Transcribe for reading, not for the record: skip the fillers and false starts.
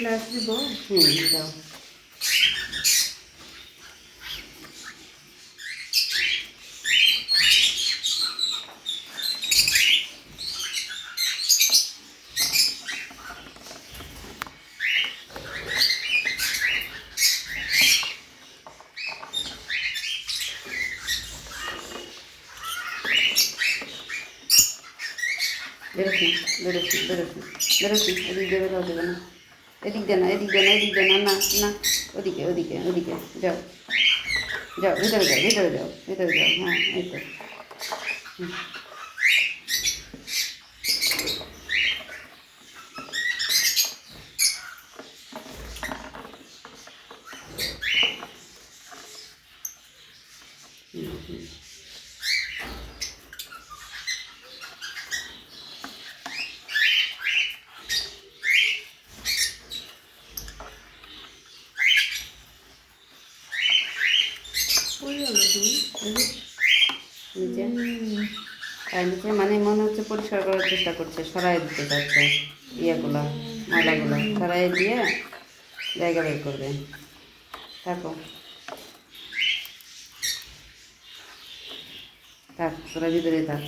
Flash দিব। দাও। বেরোছি বেরোছি বেরোছি বেরোছি, এদিক দিয়ে বেরোতে দেবে না, এদিক দিয়ে না, এদিক দিয়ে না, এদিক দিয়ে না, না না, ওদিকে ওদিকে ওদিকে যাও, যাও ভিতরে যাও, ভিতরে যাও, ভিতরে যাও। হ্যাঁ এই তো। নিচে আর নিচে মানে মনে হচ্ছে পরিষ্কার করার চেষ্টা করছে, সরাই দিতে চাচ্ছে ইয়েগুলো, ময়লাগুলো সরাই দিয়ে জায়গা বের করবে। থাকো, থাক তোরা ভিতরে থাক।